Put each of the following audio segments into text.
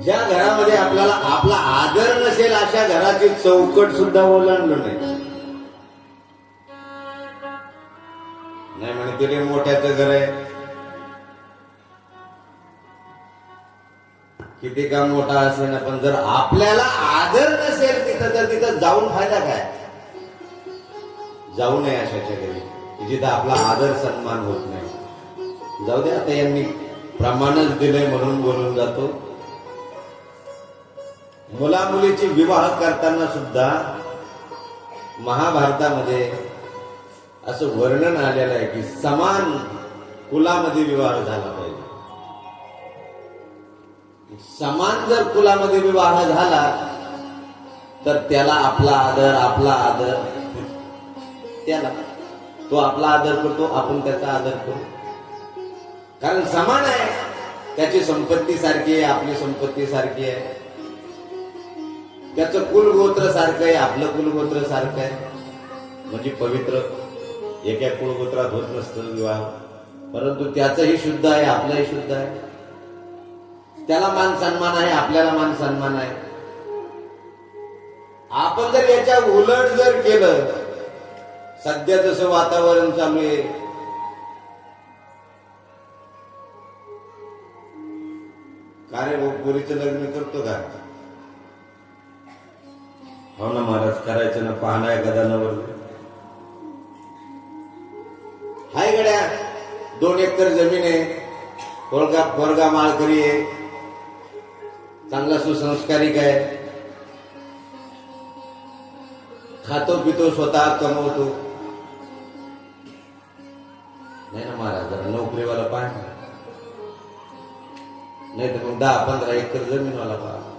ज्या घरामध्ये आपल्याला आपला आदर नसेल अशा घराची चौकट सुद्धा ओलांडलं नाही म्हणे तरी मोठ्याचं घर आहे, किती का मोठा असेल ना, पण जर आपल्याला आदर नसेल तिथं तर तिथं जाऊन फायदा काय? जाऊ नये अशाच्या घरी जिथं आपला आदर सन्मान होत नाही. जाऊ दे, आता यांनी प्रमाणच दिलंय म्हणून बोलून जातो. मुला मुलीची विवाह करताना सुद्धा महाभारतामध्ये असं वर्णन आलेलं आहे की समान कुलामध्ये विवाह झाला पाहिजे. समान जर कुलामध्ये विवाह झाला तर त्याला आपला आदर त्याला तो आपला आदर करतो, आपण त्याचा आदर करतो, कारण समान आहे. त्याची संपत्ती सारखी आहे, आपली संपत्ती सारखी आहे, त्याचं कुलगोत्र सारखं आहे, आपलं कुलगोत्र सारखं आहे. म्हणजे पवित्र एका कुलगोत्रात होत नसतं विवाह, परंतु त्याचंही शुद्ध आहे, आपलंही शुद्ध आहे. त्याला मान सन्मान आहे, आपल्याला मान सन्मान आहे. आपण जर याच्या उलट जर केलं, सध्या जसं वातावरण चालू आहे, का रे पोरीचं लग्न करतो का? हो ना महाराज, करायचं ना, पाहणं आहे गदानावर. हाय गड्या, 2 एकर जमीन आहे, पोरगा माळकरी आहे, चांगला सुसंस्कारिक आहे, खातो पितो, स्वतः कमवतो. नाही ना महाराज, जरा नोकरीवाला पाहिजे, नाही तर मग 10-15 एकर जमीनवाला पाहिजे.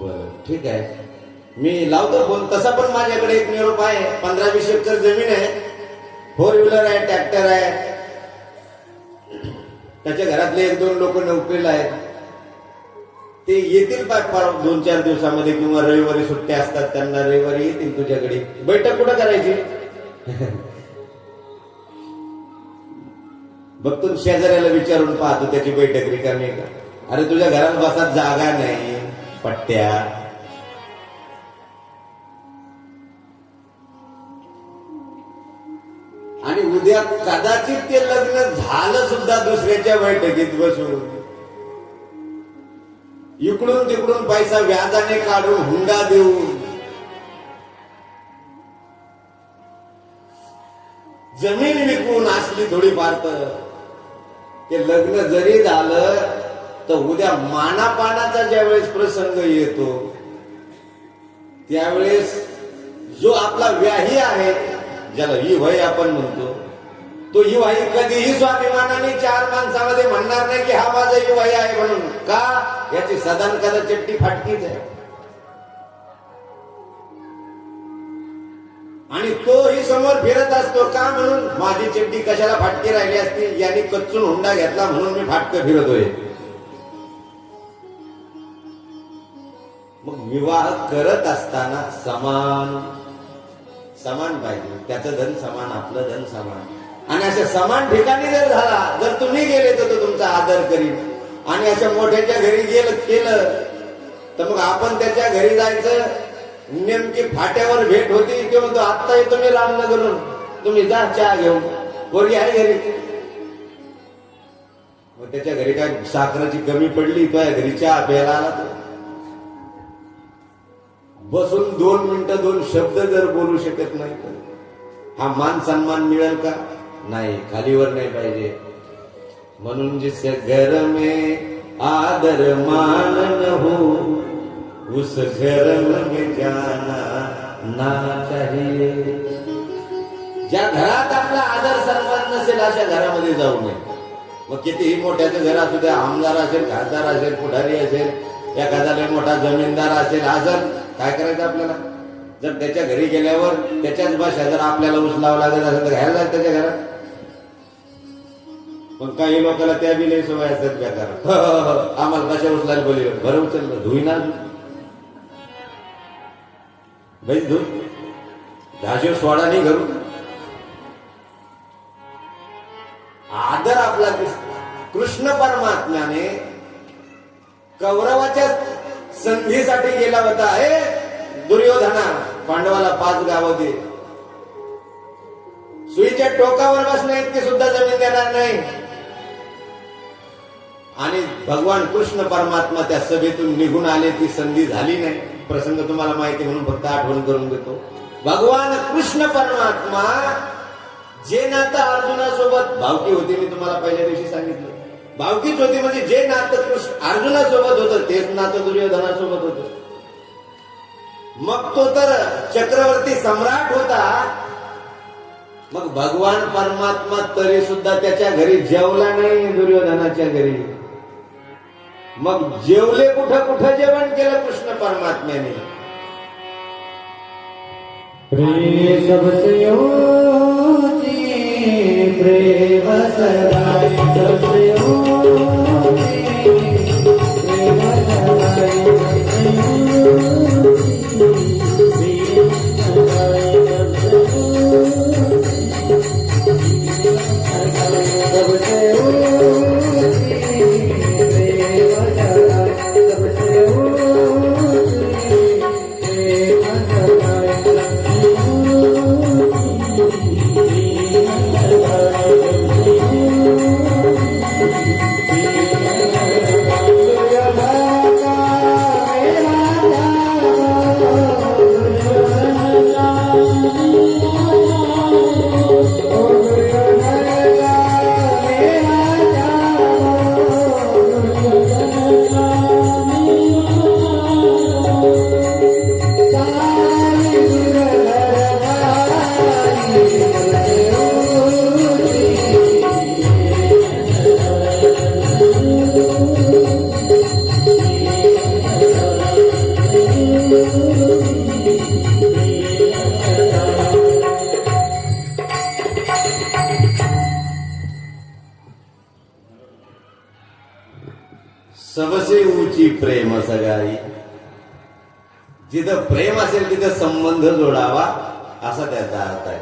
बर ठीक आहे, मी लावतो फोन. तसा पण माझ्याकडे एक निरोप आहे. 15-20 एकर जमीन आहे, 4 व्हीलर आहे, ट्रॅक्टर आहे. त्याच्या घरातले 1-2 लोक नोकरीला आहेत, ते येतील 2-4 दिवसामध्ये, किंवा रविवारी सुट्ट्या असतात त्यांना, रविवारी येतील तुझ्याकडे. बैठक कुठं करायची? बघ, तू शेजाऱ्याला विचारून पाहतो त्याची बैठक रिकामी आहे का? अरे तुझ्या घरात बसात जागा नाही, पट्ट्या. आणि उद्या कदाचित ते लग्न झालं सुद्धा दुसऱ्याच्या बैठकीत बसून, इकडून तिकडून पैसा व्याजाने काढून, हुंडा देऊन, जमीन विकून असली थोडीफार, तर ते लग्न जरी झालं तर उद्या मानापानाचा ज्यावेळेस प्रसंग येतो त्यावेळेस जो आपला व्याही आहे, ज्याला ही वय आपण म्हणतो, तो ही वाई कधीही स्वाभिमानाने 4 माणसामध्ये म्हणणार नाही की हा माझा ही वाई आहे म्हणून. का? याची सदान कदा चट्टी फाटकीच आहे. आणि तोही समोर फिरत असतो, का? म्हणून माझी चड्डी कशाला फाटकी राहिली असती, यांनी कच्चून हुंडा घेतला म्हणून मी फाटकं फिरतोय. मग विवाह करत असताना समान पाहिजे. त्याचं धन समान, आपलं धन समान. आणि अशा समान ठिकाणी जर झाला, जर तुम्ही गेले तर तो तुमचा आदर करीन. आणि अशा मोठ्याच्या घरी केलं तर मग आपण त्याच्या घरी जायचं. नेमकी फाट्यावर भेट होती किंवा तो आत्ता येतो मी रामनगरून, तुम्ही जा चहा घेऊन, पोरगी आहे घरी. मग त्याच्या घरी काय साखराची कमी पडली, तो घरी चहा प्यायला आला तो बसून 2 मिनिटं 2 शब्द जर बोलू शकत नाही तर हा मान सन्मान मिळेल का? नाही, खालीवर नाही पाहिजे. म्हणून जिस घर में आदर मान न हो उस घर में जाना ना चाहिए. ज्या घरात आपला आदर सन्मान नसेल अशा घरामध्ये जाऊ नये. मग कितीही मोठ्याचं घर असू द्या, आमदार असेल, खासदार असेल, पुढारी असेल, एखादा मोठा जमीनदार असेल, काय करायचं आपल्याला? जर त्याच्या घरी गेल्यावर त्याच्याच भाषा जर आपल्याला उचलावं लागत असेल तर घ्यायला जायचं त्याच्या घरात. पण काही लोकांना त्या बी लई सवय असतात बेकार. आम्हाला कशा उचलायला बोलले, बरं उचललं, धुईना भाई धुई घाशीव सोडा नाही घरून. आदर आपला कृष्ण परमात्म्याने कौरवाच्या संधीसाठी गेला होता. हे दुर्योधना, पांडवाला 5 गावं दे, सुईच्या टोकावर बसण्या इतकी सुद्धा जमीन देणार नाही. आणि भगवान कृष्ण परमात्मा त्या सभेतून निघून आले, ती संधी झाली नाही. प्रसंग तुम्हाला माहिती म्हणून फक्त आठवण करून देतो. भगवान कृष्ण परमात्मा जे नातं अर्जुनासोबत, भावकी होती, मी तुम्हाला पहिल्या दिवशी सांगितलं, भावकीच होती, म्हणजे जे नातं अर्जुनासोबत होतं तेच नातं दुर्योधनासोबत होतं. मग तो तर चक्रवर्ती सम्राट होता. मग भगवान परमात्मा तरी सुद्धा त्याच्या घरी जेवला नाही, दुर्योधनाच्या घरी. मग जेवले कुठं कुठं जेवण केलं कृष्ण परमात्म्याने. प्रेम सबसे ऊंची, प्रेम सदाई सबसे ऊंची, प्रेम सदाई सबसे ऊंची, प्रेम सदाई सबसे ऊंची, प्रेम सदाई सबसे ऊंची, प्रेम सदाई सबसे ऊंची प्रेम सगाई. जिथं प्रेम असेल तिथं संबंध जोडावा, असा त्याचा अर्थ आहे.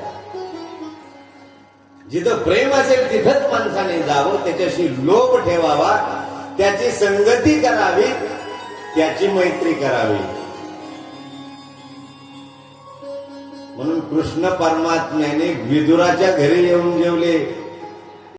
जिथं प्रेम असेल तिथंच माणसाने जावं, त्याच्याशी लोभ ठेवावा, त्याची संगती करावी, त्याची मैत्री करावी. म्हणून कृष्ण परमात्म्याने विदुराच्या घरी येऊन जेवले.